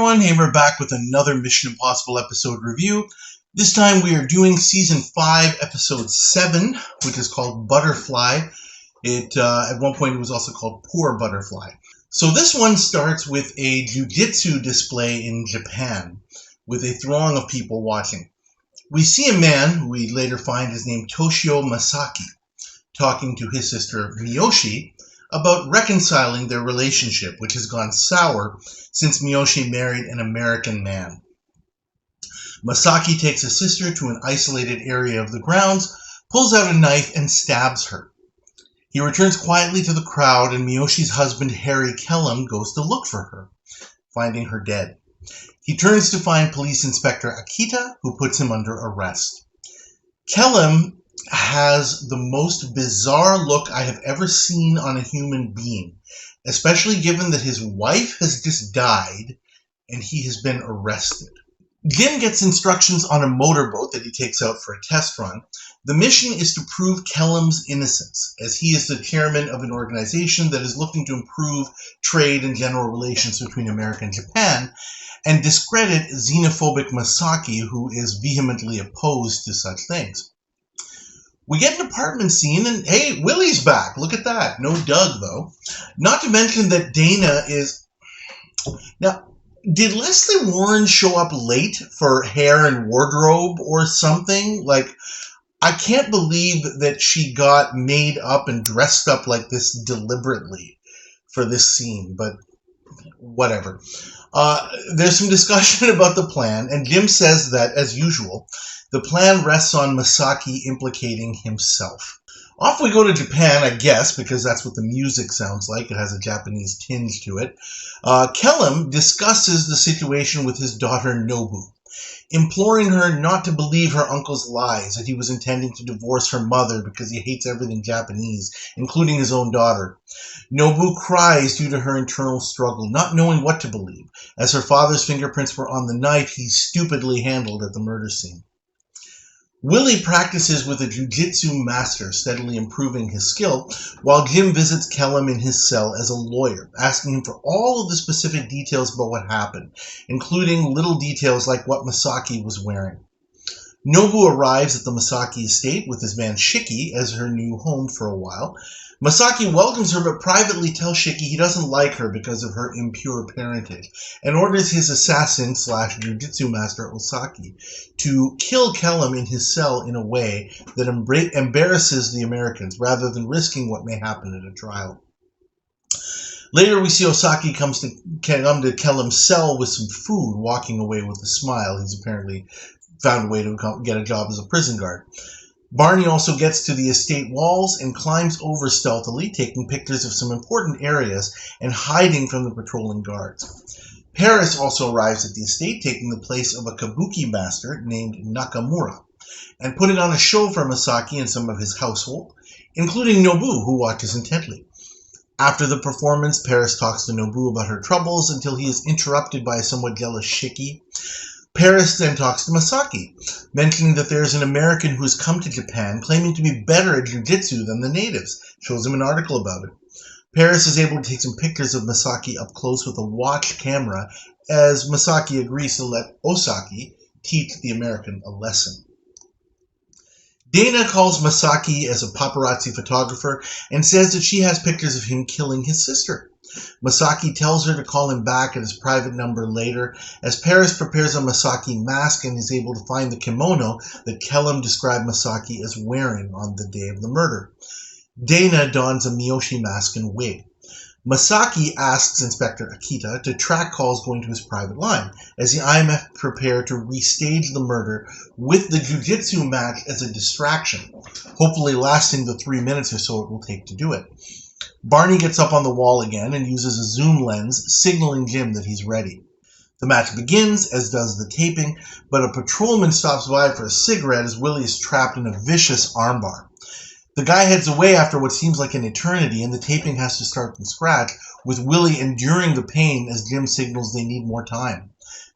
everyone, Hamer back with another Mission Impossible episode review. This time we are doing Season 5, Episode 7, which is called Butterfly. At one point it was also called Poor Butterfly. So this one starts with a jiu-jitsu display in Japan, with a throng of people watching. We see a man, who we later find is named Toshio Masaki, talking to his sister Miyoshi, about reconciling their relationship, which has gone sour since Miyoshi married an American man. Masaki takes his sister to an isolated area of the grounds, pulls out a knife, and stabs her. He returns quietly to the crowd, and Miyoshi's husband, Harry Kellum, goes to look for her, finding her dead. He turns to find Police Inspector Akita, who puts him under arrest. Kellum has the most bizarre look I have ever seen on a human being, especially given that his wife has just died and he has been arrested. Jim gets instructions on a motorboat that he takes out for a test run. The mission is to prove Kellum's innocence, as he is the chairman of an organization that is looking to improve trade and general relations between America and Japan, and discredit xenophobic Masaki, who is vehemently opposed to such things. We get an apartment scene, and hey, Willie's back. Look at that. No Doug, though. Not to mention that Dana is... Now, did Leslie Warren show up late for hair and wardrobe or something? Like, I can't believe that she got made up and dressed up like this deliberately for this scene, but whatever. There's some discussion about the plan, and Jim says that, as usual, the plan rests on Masaki implicating himself. Off we go to Japan, I guess, because that's what the music sounds like. It has a Japanese tinge to it. Kellum discusses the situation with his daughter Nobu, imploring her not to believe her uncle's lies, that he was intending to divorce her mother because he hates everything Japanese, including his own daughter. Nobu cries due to her internal struggle, not knowing what to believe, as her father's fingerprints were on the knife he stupidly handled at the murder scene. Willie practices with a jiu-jitsu master, steadily improving his skill, while Jim visits Kellum in his cell as a lawyer, asking him for all of the specific details about what happened, including little details like what Masaki was wearing. Nobu arrives at the Masaki estate with his man Shiki as her new home for a while. Masaki welcomes her but privately tells Shiki he doesn't like her because of her impure parentage, and orders his assassin / jiu-jitsu master Osaki to kill Kellum in his cell in a way that embarrasses the Americans rather than risking what may happen at a trial. Later we see Osaki come to Kellum's cell with some food, walking away with a smile. He's apparently found a way to get a job as a prison guard. Barney also gets to the estate walls and climbs over stealthily, taking pictures of some important areas and hiding from the patrolling guards. Paris also arrives at the estate, taking the place of a kabuki master named Nakamura, and putting on a show for Masaki and some of his household, including Nobu, who watches intently. After the performance, Paris talks to Nobu about her troubles until he is interrupted by a somewhat jealous Shiki. Paris then talks to Masaki, mentioning that there is an American who has come to Japan claiming to be better at jiu-jitsu than the natives. Shows him an article about it. Paris is able to take some pictures of Masaki up close with a watch camera as Masaki agrees to let Osaki teach the American a lesson. Dana calls Masaki as a paparazzi photographer and says that she has pictures of him killing his sister. Masaki tells her to call him back at his private number later, as Paris prepares a Masaki mask and is able to find the kimono that Kellum described Masaki as wearing on the day of the murder. Dana dons a Miyoshi mask and wig. Masaki asks Inspector Akita to track calls going to his private line, as the IMF prepare to restage the murder with the jiu-jitsu match as a distraction, hopefully lasting the 3 minutes or so it will take to do it. Barney gets up on the wall again and uses a zoom lens, signaling Jim that he's ready. The match begins, as does the taping, but a patrolman stops by for a cigarette as Willie is trapped in a vicious armbar. The guy heads away after what seems like an eternity, and the taping has to start from scratch, with Willie enduring the pain as Jim signals they need more time.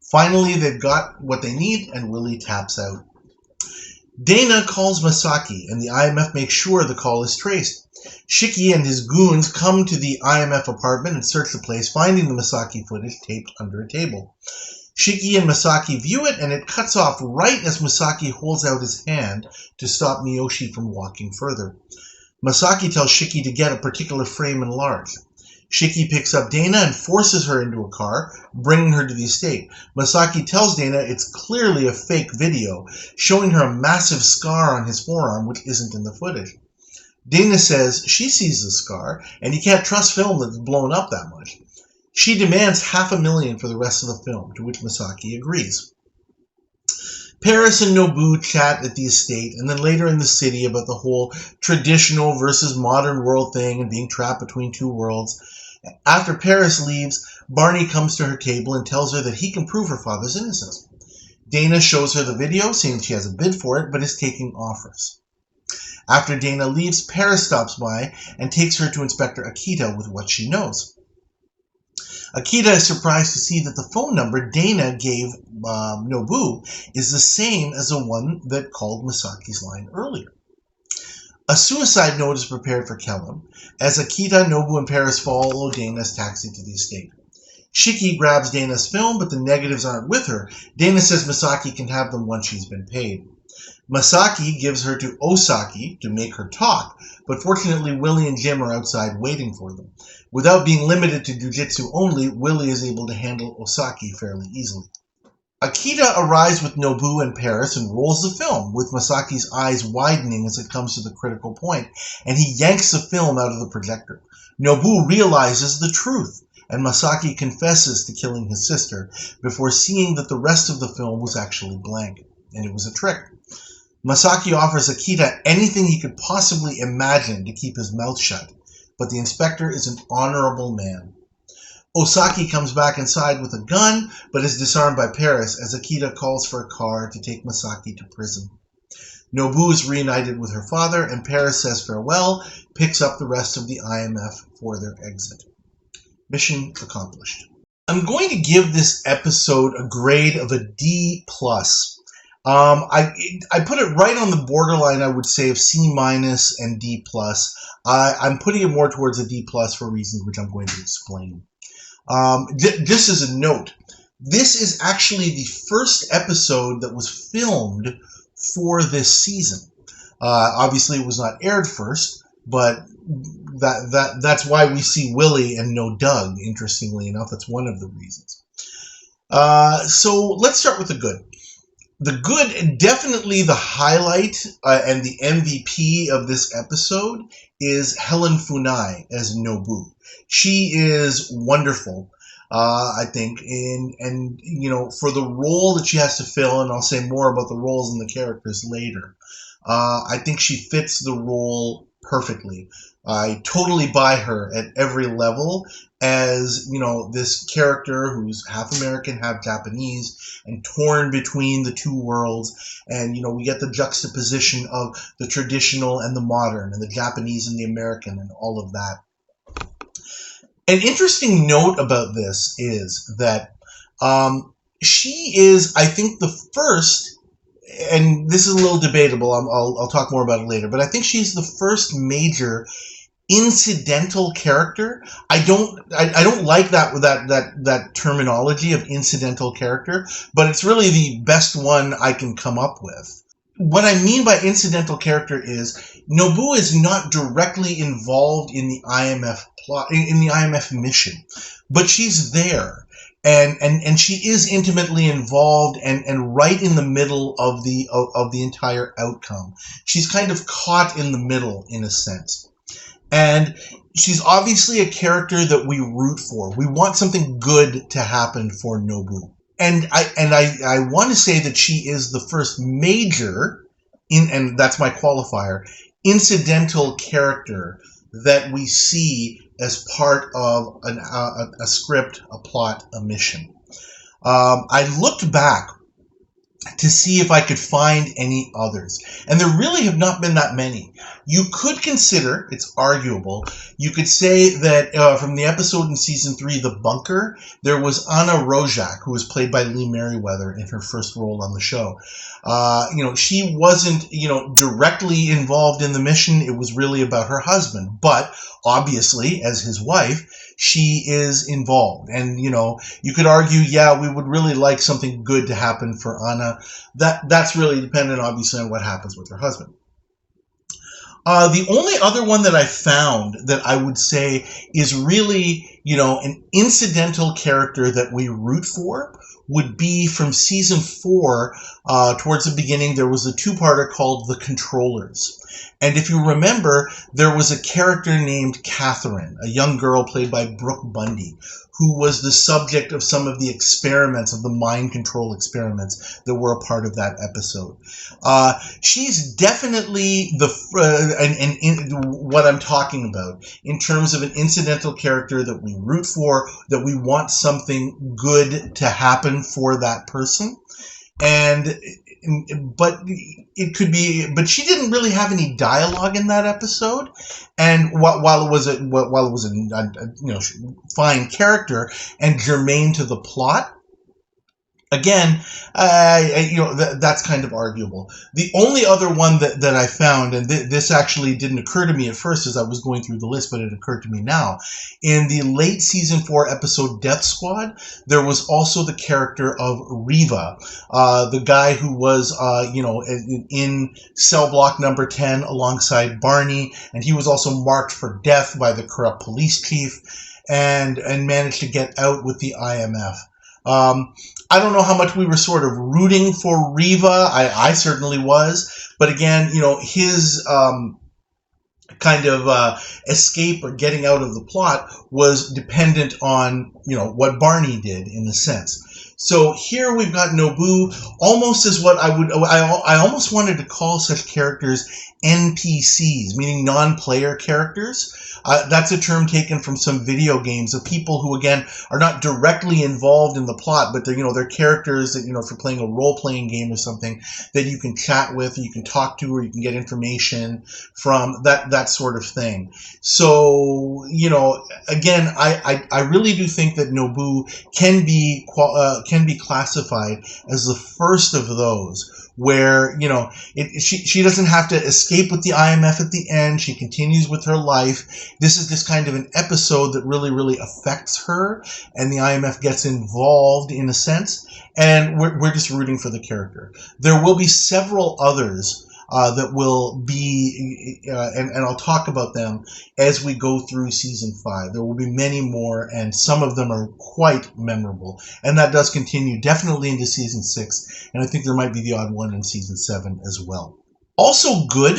Finally, they've got what they need, and Willie taps out. Dana calls Masaki, and the IMF makes sure the call is traced. Shiki and his goons come to the IMF apartment and search the place, finding the Masaki footage taped under a table. Shiki and Masaki view it, and it cuts off right as Masaki holds out his hand to stop Miyoshi from walking further. Masaki tells Shiki to get a particular frame enlarged. Shiki picks up Dana and forces her into a car, bringing her to the estate. Masaki tells Dana it's clearly a fake video, showing her a massive scar on his forearm, which isn't in the footage. Dana says she sees the scar, and you can't trust film that's blown up that much. She demands $500,000 for the rest of the film, to which Masaki agrees. Paris and Nobu chat at the estate, and then later in the city about the whole traditional versus modern world thing and being trapped between two worlds. After Paris leaves, Barney comes to her table and tells her that he can prove her father's innocence. Dana shows her the video, saying she has a bid for it, but is taking offers. After Dana leaves, Paris stops by and takes her to Inspector Akita with what she knows. Akita is surprised to see that the phone number Dana gave Nobu is the same as the one that called Masaki's line earlier. A suicide note is prepared for Kellum, as Akita, Nobu, and Paris follow Dana's taxi to the estate. Shiki grabs Dana's film, but the negatives aren't with her. Dana says Masaki can have them once she's been paid. Masaki gives her to Osaki to make her talk, but fortunately Willie and Jim are outside waiting for them. Without being limited to jujitsu only, Willie is able to handle Osaki fairly easily. Akita arrives with Nobu and Paris and rolls the film, with Masaki's eyes widening as it comes to the critical point, and he yanks the film out of the projector. Nobu realizes the truth, and Masaki confesses to killing his sister before seeing that the rest of the film was actually blank, and it was a trick. Masaki offers Akita anything he could possibly imagine to keep his mouth shut, but the inspector is an honorable man. Osaki comes back inside with a gun, but is disarmed by Paris as Akita calls for a car to take Masaki to prison. Nobu is reunited with her father, and Paris says farewell, picks up the rest of the IMF for their exit. Mission accomplished. I'm going to give this episode a grade of a D+. I put it right on the borderline, I would say, of C- and D+. I'm putting it more towards a D+ for reasons which I'm going to explain. Just as a note, this is actually the first episode that was filmed for this season. Obviously, it was not aired first, but that's why we see Willie and no Doug, interestingly enough. That's one of the reasons. So let's start with the good. The good, definitely the highlight and the MVP of this episode is Helen Funai as Nobu. She is wonderful, I think, and you know, for the role that she has to fill, and I'll say more about the roles and the characters later. I think she fits the role perfectly. I totally buy her at every level as, you know, this character who's half American, half Japanese, and torn between the two worlds. And, you know, we get the juxtaposition of the traditional and the modern, and the Japanese and the American, and all of that. An interesting note about this is that she is, I think, the first, and this is a little debatable, I'll talk more about it later, but I think she's the first major incidental character. I don't like that terminology of incidental character, but it's really the best one I can come up with. What I mean by incidental character is Nobu is not directly involved in the IMF plot, in the IMF mission, but she's there. And she is intimately involved and right in the middle of the entire outcome. She's kind of caught in the middle, in a sense. And she's obviously a character that we root for. We want something good to happen for Nobu. And I want to say that she is the first major, and that's my qualifier, incidental character that we see as part of a script, a plot, a mission. I looked back to see if I could find any others. And there really have not been that many. You could consider, it's arguable, you could say that from the episode in season 3, The Bunker, there was Anna Rojak, who was played by Lee Merriweather in her first role on the show. She wasn't, directly involved in the mission. It was really about her husband. But obviously, as his wife, she is involved. And, you could argue, yeah, we would really like something good to happen for Anna. That's really dependent, obviously, on what happens with her husband. The only other one that I found that I would say is really, an incidental character that we root for would be from season 4. Towards the beginning, there was a two-parter called The Controllers. And if you remember, there was a character named Catherine, a young girl played by Brooke Bundy, who was the subject of some of the experiments, of the mind control experiments that were a part of that episode. She's definitely what I'm talking about in terms of an incidental character that we root for, that we want something good to happen for that person. But it could be, but she didn't really have any dialogue in that episode. And while it was a fine character and germane to the plot, again, that's kind of arguable. The only other one that I found, and this actually didn't occur to me at first as I was going through the list, but it occurred to me now. In the late season 4 episode Death Squad, there was also the character of Riva, the guy who was, in cell block number 10 alongside Barney, and he was also marked for death by the corrupt police chief, and managed to get out with the IMF. I don't know how much we were sort of rooting for Riva. I certainly was. But again, his kind of escape or getting out of the plot was dependent on, what Barney did in a sense. So here we've got Nobu almost as what I almost wanted to call such characters NPCs, meaning non-player characters. That's a term taken from some video games of people who, again, are not directly involved in the plot, but they're characters that, if you're playing a role-playing game or something, that you can chat with, or you can talk to, or you can get information from, that sort of thing. So, again, I really do think that Nobu can be classified as the first of those, where, she doesn't have to escape with the IMF at the end. She continues with her life. This is just kind of an episode that really, really affects her, and the IMF gets involved in a sense, and we're just rooting for the character. There will be several others that will be, and I'll talk about them as we go through season 5. There will be many more, and some of them are quite memorable. And that does continue definitely into season 6, and I think there might be the odd one in season 7 as well. Also good,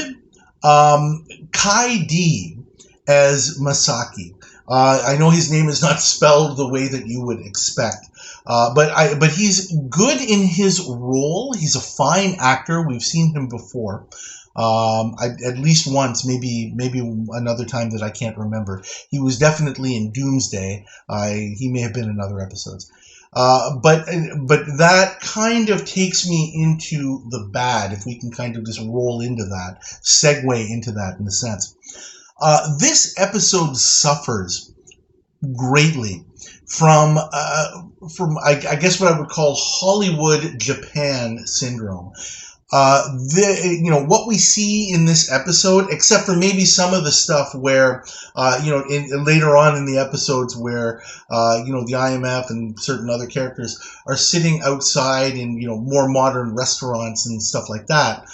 Kai D as Masaki. I know his name is not spelled the way that you would expect. But he's good in his role. He's a fine actor. We've seen him before. At least once, maybe another time that I can't remember. He was definitely in Doomsday. He may have been in other episodes. But that kind of takes me into the bad, if we can kind of just roll into that, segue into that in a sense. This episode suffers greatly from I guess what I would call Hollywood Japan syndrome. What we see in this episode, except for maybe some of the stuff where, later on in the episodes where, the IMF and certain other characters are sitting outside in, more modern restaurants and stuff like that.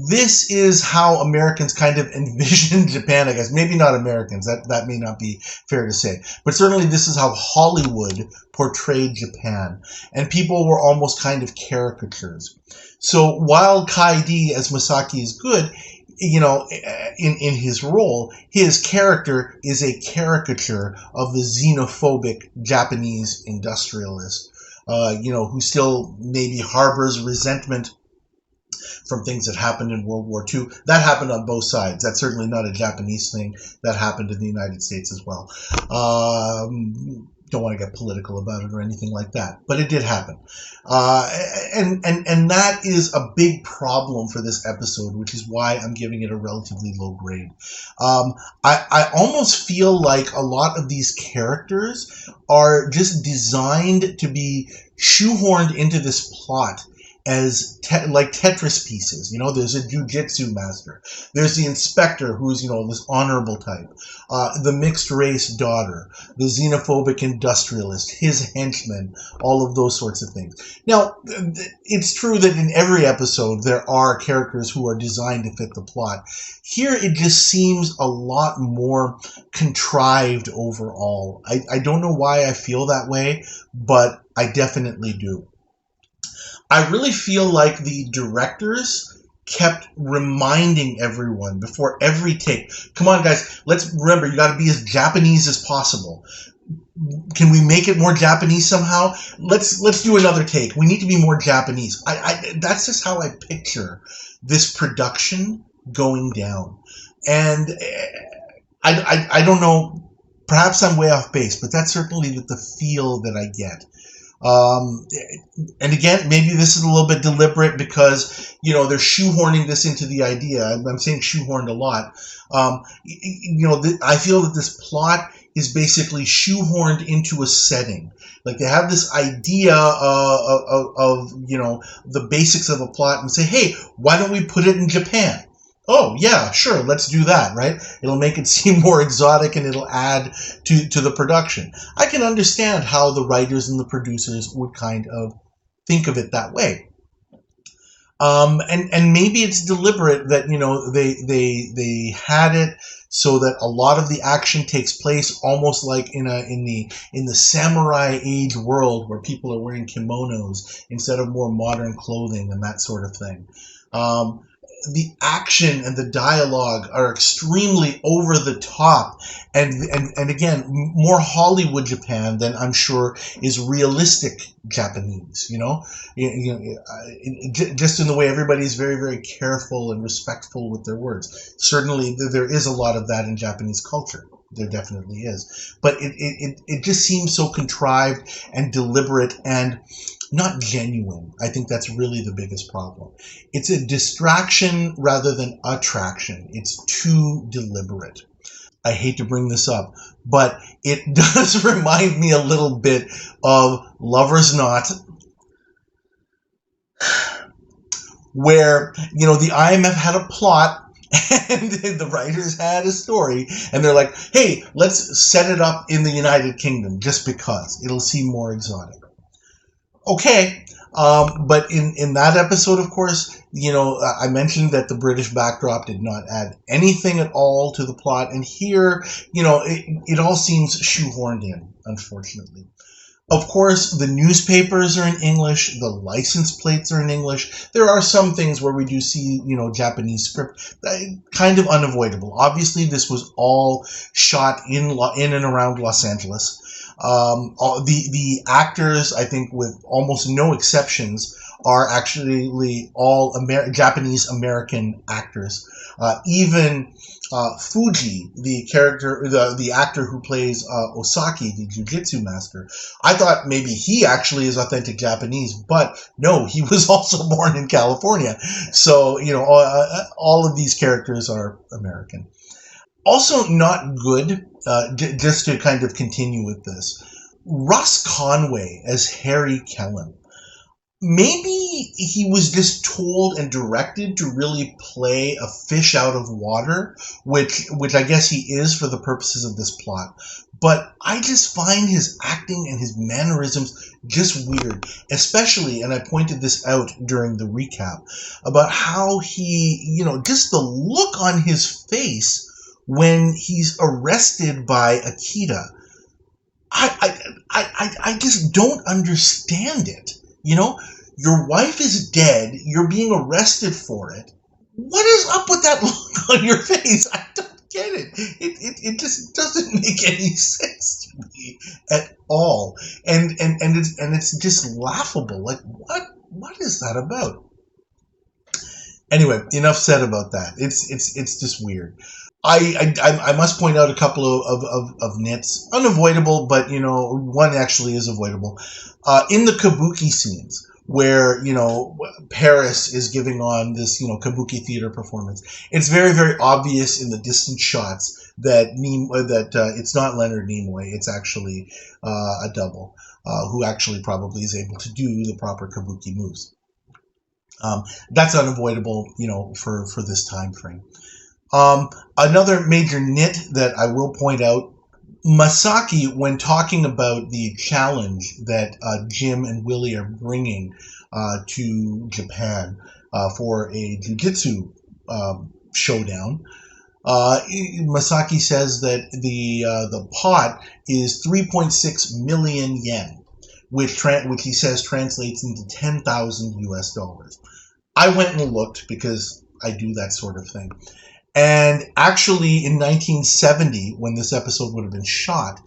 This is how Americans kind of envision Japan, I guess. Maybe not Americans, that may not be fair to say. But certainly this is how Hollywood portrayed Japan. And people were almost kind of caricatures. So while Kai D as Masaki is good, in his role, his character is a caricature of the xenophobic Japanese industrialist, who still maybe harbors resentment from things that happened in World War II. That happened on both sides. That's certainly not a Japanese thing. That happened in the United States as well. don't want to get political about it or anything like that, but it did happen. And that is a big problem for this episode, which is why I'm giving it a relatively low grade. I almost feel like a lot of these characters are just designed to be shoehorned into this plot as like Tetris pieces. You know, there's a jujitsu master. There's the inspector, who's, you know, this honorable type. The mixed race daughter. The xenophobic industrialist. His henchmen. All of those sorts of things. Now, it's true that in every episode there are characters who are designed to fit the plot. Here it just seems a lot more contrived overall. I don't know why I feel that way, but I definitely do. I really feel like the directors kept reminding everyone before every take, come on guys, let's remember, you got to be as Japanese as possible. Can we make it more Japanese somehow? Let's do another take. We need to be more Japanese. That's just how I picture this production going down. And I don't know, perhaps I'm way off base, but that's certainly the feel that I get. And again, maybe this is a little bit deliberate because, you know, they're shoehorning this into the idea. I'm saying shoehorned a lot. You know, I feel that this plot is basically shoehorned into a setting. Like they have this idea of you know, the basics of a plot and say, hey, why don't we put it in Japan? Oh, yeah, sure, let's do that, right? It'll make it seem more exotic and it'll add to the production. I can understand how the writers and the producers would kind of think of it that way. And maybe it's deliberate that, you know, they had it so that a lot of the action takes place almost like in the samurai age world where people are wearing kimonos instead of more modern clothing and that sort of thing. The action and the dialogue are extremely over the top, and again, more Hollywood Japan than I'm sure is realistic Japanese. You know, just in the way everybody's very, very careful and respectful with their words. Certainly, there is a lot of that in Japanese culture. There definitely is, but it just seems so contrived and deliberate and not genuine. I think that's really the biggest problem. It's a distraction rather than attraction. It's too deliberate. I hate to bring this up, but it does remind me a little bit of Lover's Knot, where, you know, the IMF had a plot and the writers had a story, and they're like, hey, let's set it up in the United Kingdom just because it'll seem more exotic. Okay, but in that episode, of course, you know, I mentioned that the British backdrop did not add anything at all to the plot, and here, you know, it all seems shoehorned in, unfortunately. Of course, the newspapers are in English, the license plates are in English. There are some things where we do see, you know, Japanese script, kind of unavoidable. Obviously, this was all shot in and around Los Angeles. The actors, I think, with almost no exceptions, are actually all Japanese American actors. Even Fuji, the actor who plays Osaki, the jujitsu master, I thought maybe he actually is authentic Japanese, but no, he was also born in California. So, you know, all of these characters are American. Also not good, just to kind of continue with this, Russ Conway as Harry Kellen. Maybe he was just told and directed to really play a fish out of water, which I guess he is for the purposes of this plot. But I just find his acting and his mannerisms just weird, especially, and I pointed this out during the recap, about how he, you know, just the look on his face when he's arrested by Akita. I just don't understand it. You know, your wife is dead. You're being arrested for it. What is up with that look on your face? I don't get it. It just doesn't make any sense to me at all. And it's just laughable. Like, what is that about? Anyway, enough said about that. It's just weird. I must point out a couple of nits, unavoidable, but one actually is avoidable. In the kabuki scenes, where Paris is giving on this kabuki theater performance, it's very, very obvious in the distant shots that it's not Leonard Nimoy. It's actually a double who actually probably is able to do the proper kabuki moves. That's unavoidable, for this time frame. Another major nit that I will point out, Masaki, when talking about the challenge that Jim and Willie are bringing to Japan for a jiu-jitsu showdown, Masaki says that the pot is 3.6 million yen, which he says translates into 10,000 US dollars. I went and looked because I do that sort of thing. And actually, in 1970, when this episode would have been shot,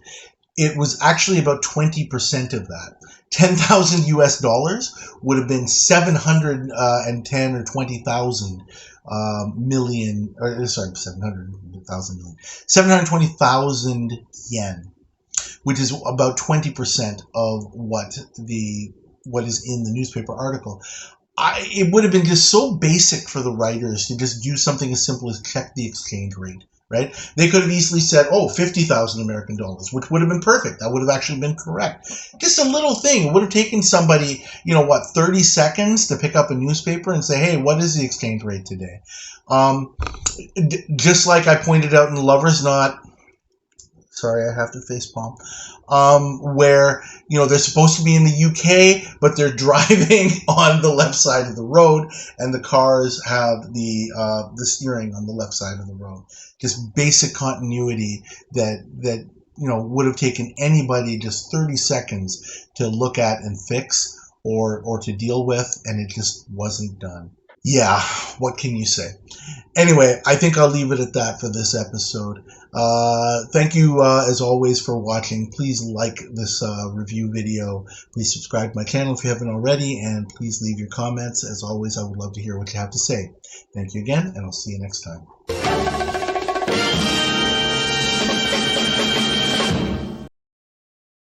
it was actually about 20% of that. 10,000 US dollars would have been 710 or 20,000 million, or sorry, 700,000 million, 720,000 yen, which is about 20% of what is in the newspaper article. It would have been just so basic for the writers to just do something as simple as check the exchange rate, right? They could have easily said, 50,000 American dollars, which would have been perfect. That would have actually been correct. Just a little thing. It would have taken somebody, 30 seconds to pick up a newspaper and say, hey, what is the exchange rate today? Just like I pointed out in Lover's Knot, sorry, I have to facepalm, where, they're supposed to be in the UK, but they're driving on the left side of the road, and the cars have the steering on the left side of the road. Just basic continuity that would have taken anybody just 30 seconds to look at and fix or to deal with, and it just wasn't done. Yeah, what can you say? Anyway, I think I'll leave it at that for this episode. Thank you, as always, for watching. Please like this review video. Please subscribe to my channel if you haven't already, and please leave your comments. As always, I would love to hear what you have to say. Thank you again, and I'll see you next time.